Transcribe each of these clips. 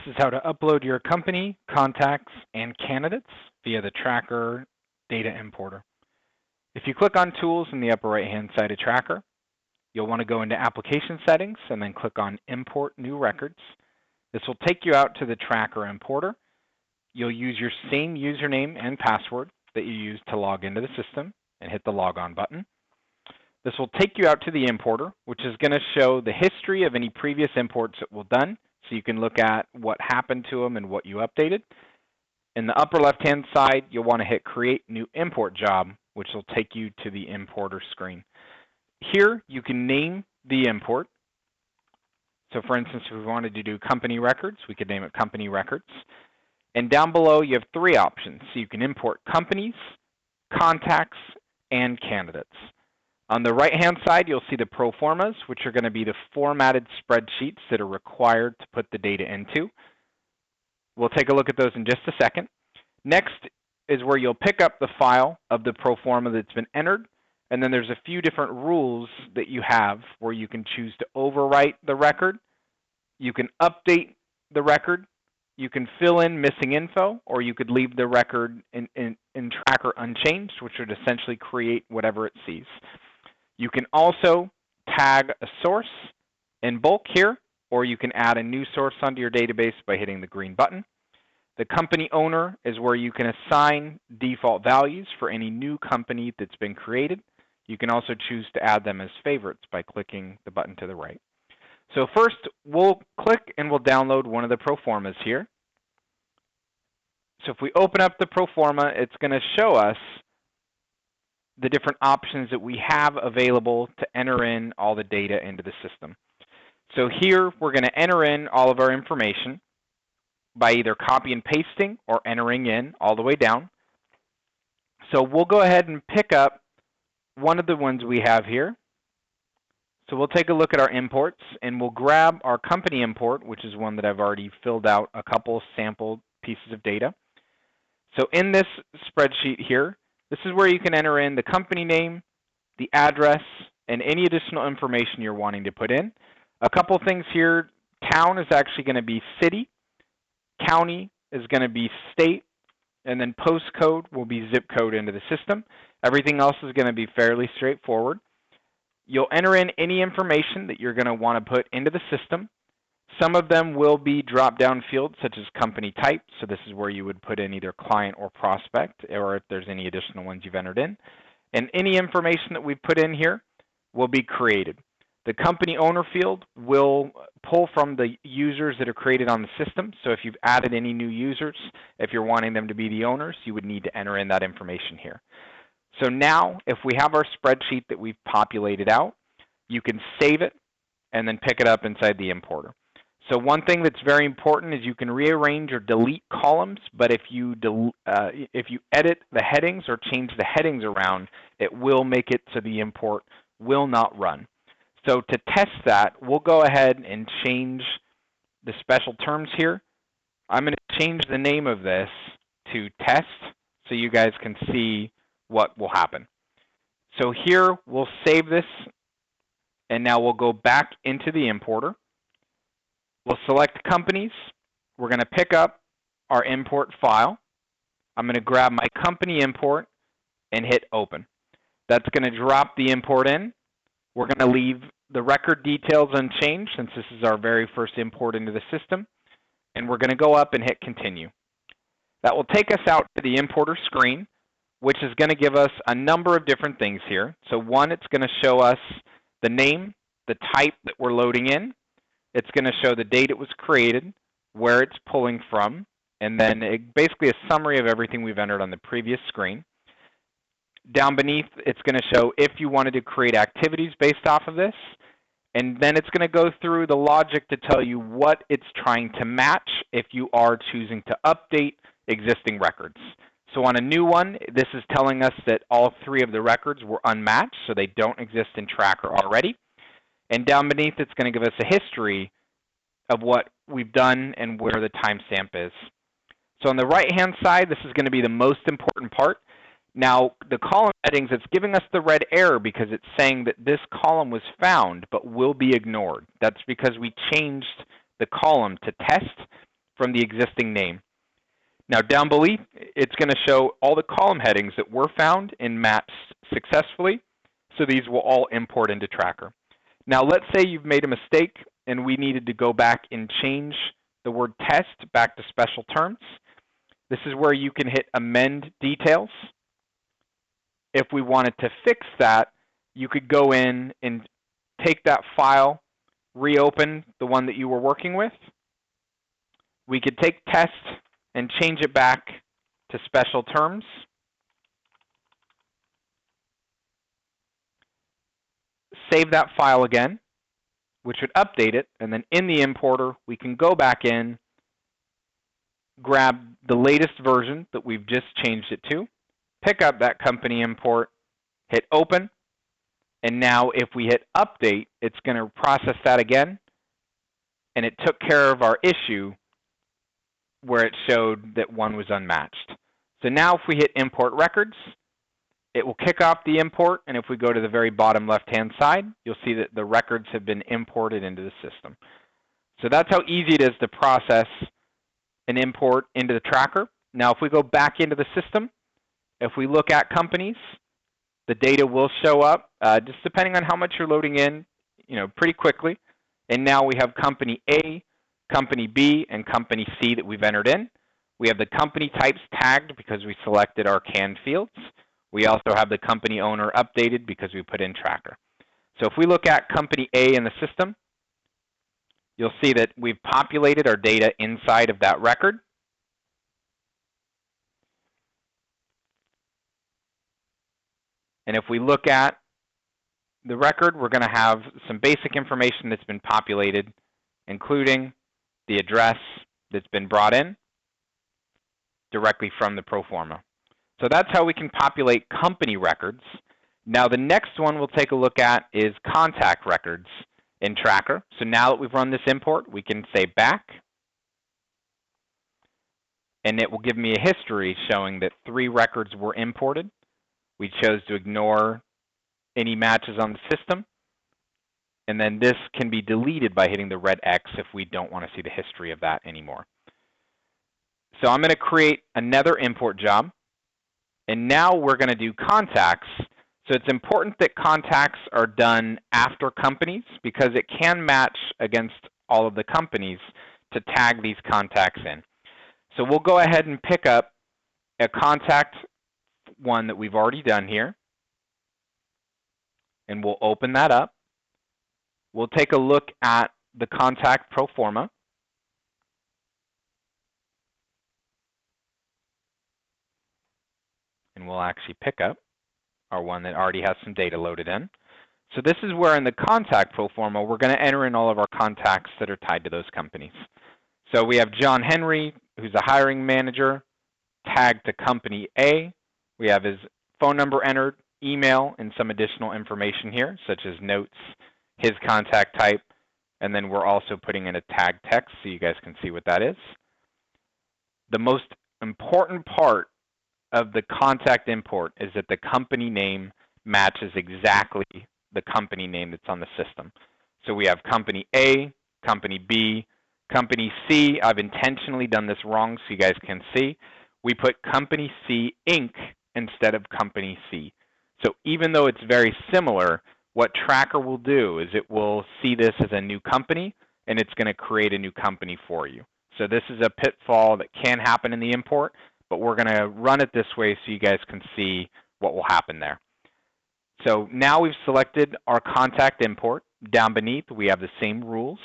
This is how to upload your company, contacts, and candidates via the Tracker data importer. If you click on Tools in the upper right-hand side of Tracker, you'll want to go into Application Settings and then click on Import New Records. This will take you out to the Tracker importer. You'll use your same username and password that you used to log into the system and hit the Log On button. This will take you out to the importer, which is going to show the history of any previous imports that were done, so you can look at what happened to them and what you updated. In the upper left-hand side, you'll want to hit Create New Import Job, which will take you to the importer screen. Here, you can name the import. So for instance, if we wanted to do company records, we could name it company records. And down below, you have three options. So you can import companies, contacts, and candidates. On the right-hand side, you'll see the pro formas, which are going to be the formatted spreadsheets that are required to put the data into. We'll take a look at those in just a second. Next is where you'll pick up the file of the pro forma that's been entered, and then there's a few different rules that you have where you can choose to overwrite the record, you can update the record, you can fill in missing info, or you could leave the record in Tracker unchanged, which would essentially create whatever it sees. You can also tag a source in bulk here, or you can add a new source onto your database by hitting the green button. The company owner is where you can assign default values for any new company that's been created. You can also choose to add them as favorites by clicking the button to the right. So first, we'll click and we'll download one of the pro formas here. So if we open up the pro forma, it's going to show us the different options that we have available to enter in all the data into the system. So here, we're going to enter in all of our information by either copy and pasting or entering in all the way down. So we'll go ahead and pick up one of the ones we have here. So we'll take a look at our imports, and we'll grab our company import, which is one that I've already filled out a couple sample pieces of data. So in this spreadsheet here, this is where you can enter in the company name, the address, and any additional information you're wanting to put in. A couple things here. Town is actually going to be city, county is going to be state, and then postcode will be zip code into the system. Everything else is going to be fairly straightforward. You'll enter in any information that you're going to want to put into the system. Some of them will be drop-down fields, such as company type. So this is where you would put in either client or prospect, or if there's any additional ones you've entered in. And any information that we've put in here will be created. The company owner field will pull from the users that are created on the system. So if you've added any new users, if you're wanting them to be the owners, you would need to enter in that information here. So now, if we have our spreadsheet that we've populated out, you can save it and then pick it up inside the importer. So one thing that's very important is you can rearrange or delete columns, but if you edit the headings or change the headings around, it will make it so the import will not run. So to test that, we'll go ahead and change the special terms here. I'm going to change the name of this to test so you guys can see what will happen. So here we'll save this, and now we'll go back into the importer. We'll select companies. We're going to pick up our import file. I'm going to grab my company import and hit open. That's going to drop the import in. We're going to leave the record details unchanged since this is our very first import into the system. And we're going to go up and hit continue. That will take us out to the importer screen, which is going to give us a number of different things here. So one, it's going to show us the name, the type that we're loading in. It's going to show the date it was created, where it's pulling from, and then basically a summary of everything we've entered on the previous screen. Down beneath, it's going to show if you wanted to create activities based off of this, and then it's going to go through the logic to tell you what it's trying to match if you are choosing to update existing records. So on a new one, this is telling us that all three of the records were unmatched, so they don't exist in Tracker already. And down beneath, it's going to give us a history of what we've done and where the timestamp is. So on the right-hand side, this is going to be the most important part. Now, the column headings, it's giving us the red error because it's saying that this column was found but will be ignored. That's because we changed the column to test from the existing name. Now down below, it's going to show all the column headings that were found and matched successfully. So these will all import into Tracker. Now let's say you've made a mistake and we needed to go back and change the word test back to special terms. This is where you can hit amend details. If we wanted to fix that, you could go in and take that file, reopen the one that you were working with. We could take test and change it back to special terms. Save that file again, which would update it, and then in the importer, we can go back in, grab the latest version that we've just changed it to, pick up that company import, hit open, and now if we hit update, it's going to process that again, and it took care of our issue where it showed that one was unmatched. So now if we hit import records, it will kick off the import, and if we go to the very bottom left-hand side, you'll see that the records have been imported into the system. So that's how easy it is to process an import into the Tracker. Now if we go back into the system, if we look at companies, the data will show up, just depending on how much you're loading in, pretty quickly. And now we have company A, company B, and company C that we've entered in. We have the company types tagged because we selected our canned fields. We also have the company owner updated because we put in Tracker. So if we look at company A in the system, you'll see that we've populated our data inside of that record. And if we look at the record, we're going to have some basic information that's been populated, including the address that's been brought in directly from the pro forma. So that's how we can populate company records. Now the next one we'll take a look at is contact records in Tracker. So now that we've run this import, we can say back, and it will give me a history showing that 3 records were imported. We chose to ignore any matches on the system, and then this can be deleted by hitting the red X if we don't want to see the history of that anymore. So I'm going to create another import job, and now we're going to do contacts. So it's important that contacts are done after companies because it can match against all of the companies to tag these contacts in. So we'll go ahead and pick up a contact one that we've already done here, and we'll open that up. We'll take a look at the contact pro forma. And we'll actually pick up our one that already has some data loaded in. So this is where in the contact pro forma, we're going to enter in all of our contacts that are tied to those companies. So we have John Henry, who's a hiring manager, tagged to company A. We have his phone number entered, email, and some additional information here, such as notes, his contact type, and then we're also putting in a tag text so you guys can see what that is. The most important part of the contact import is that the company name matches exactly the company name that's on the system. So we have company A, company B, company C. I've intentionally done this wrong so you guys can see. We put company C Inc. instead of company C. So even though it's very similar, what Tracker will do is it will see this as a new company, and it's going to create a new company for you. So this is a pitfall that can happen in the import, but we're going to run it this way so you guys can see what will happen there. So now we've selected our contact import. Down beneath, we have the same rules.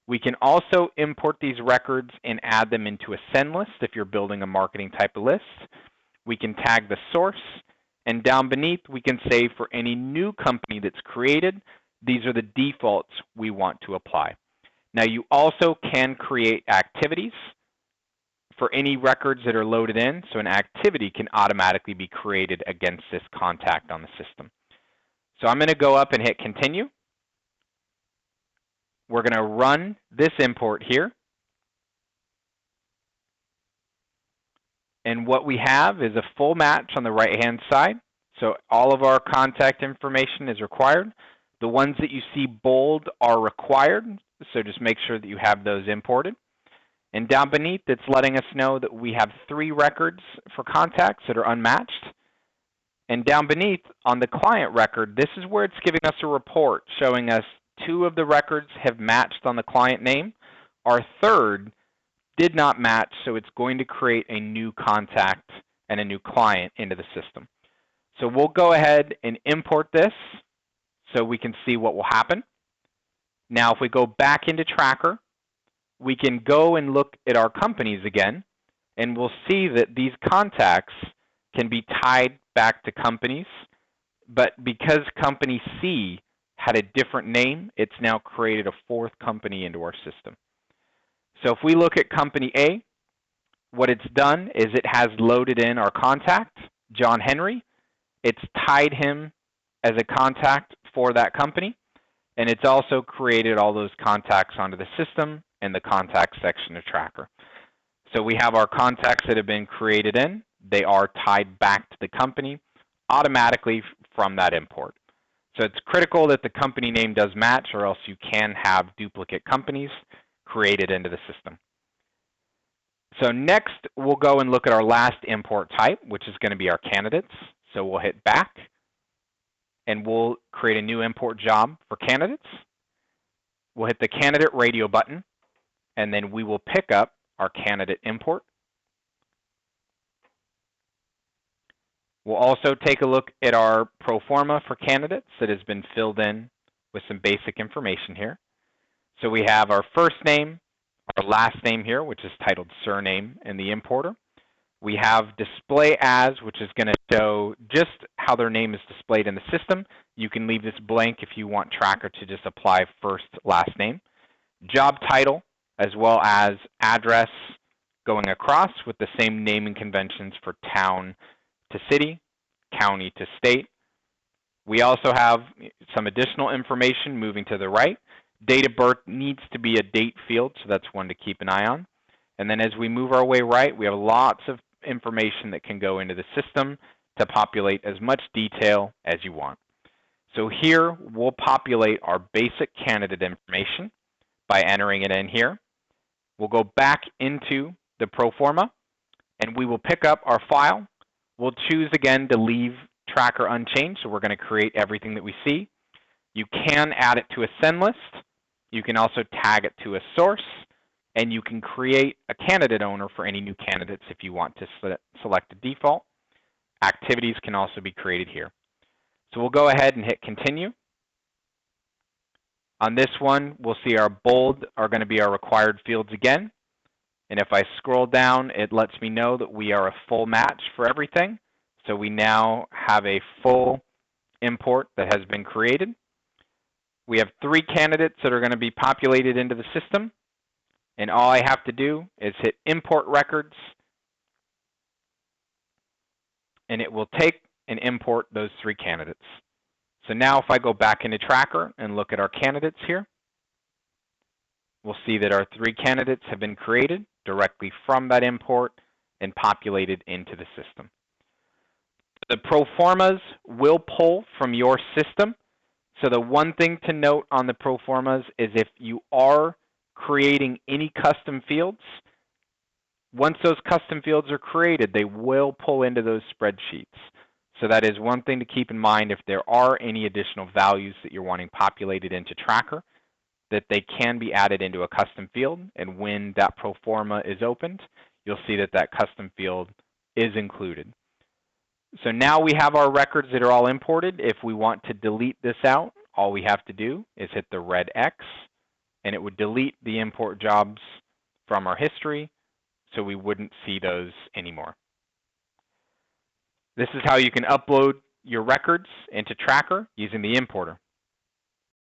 We can also import these records and add them into a send list if you're building a marketing type of list. We can tag the source, and down beneath, we can say for any new company that's created, these are the defaults we want to apply. Now you also can create activities for any records that are loaded in, so an activity can automatically be created against this contact on the system. So I'm going to go up and hit continue. We're going to run this import here. And what we have is a full match on the right-hand side. So all of our contact information is required. The ones that you see bold are required, so just make sure that you have those imported. And down beneath, it's letting us know that we have 3 records for contacts that are unmatched. And down beneath, on the client record, this is where it's giving us a report showing us 2 of the records have matched on the client name. Our third did not match, so it's going to create a new contact and a new client into the system. So we'll go ahead and import this so we can see what will happen. Now, if we go back into Tracker, we can go and look at our companies again, and we'll see that these contacts can be tied back to companies, but because company C had a different name, it's now created a 4th company into our system. So if we look at company A, what it's done is it has loaded in our contact, John Henry. It's tied him as a contact for that company, and it's also created all those contacts onto the system in the contact section of Tracker. So we have our contacts that have been created in. They are tied back to the company automatically from that import. So it's critical that the company name does match, or else you can have duplicate companies created into the system. So next, we'll go and look at our last import type, which is going to be our candidates. So we'll hit back, and we'll create a new import job for candidates. We'll hit the candidate radio button, and then we will pick up our candidate import. We'll also take a look at our pro forma for candidates that has been filled in with some basic information here. So we have our first name, our last name here, which is titled surname in the importer. We have display as, which is going to show just how their name is displayed in the system. You can leave this blank if you want Tracker to just apply first, last name. Job title, as well as address going across with the same naming conventions for town to city, county to state. We also have some additional information moving to the right. Date of birth needs to be a date field, so that's one to keep an eye on. And then as we move our way right, we have lots of information that can go into the system to populate as much detail as you want. So here, we'll populate our basic candidate information by entering it in here. We'll go back into the pro forma, and we will pick up our file. We'll choose again to leave Tracker unchanged, so we're going to create everything that we see. You can add it to a send list. You can also tag it to a source, and you can create a candidate owner for any new candidates if you want to select a default. Activities can also be created here. So we'll go ahead and hit continue. On this one, we'll see our bold are going to be our required fields again. And if I scroll down, it lets me know that we are a full match for everything. So we now have a full import that has been created. We have 3 candidates that are going to be populated into the system. And all I have to do is hit import records, and it will take and import those 3 candidates. So now if I go back into Tracker and look at our candidates here, we'll see that our 3 candidates have been created directly from that import and populated into the system. The pro formas will pull from your system. So the one thing to note on the pro formas is if you are creating any custom fields, once those custom fields are created, they will pull into those spreadsheets. So that is one thing to keep in mind if there are any additional values that you're wanting populated into Tracker, that they can be added into a custom field, and when that pro forma is opened, you'll see that that custom field is included. So now we have our records that are all imported. If we want to delete this out, all we have to do is hit the red X, and it would delete the import jobs from our history, so we wouldn't see those anymore. This is how you can upload your records into Tracker using the importer.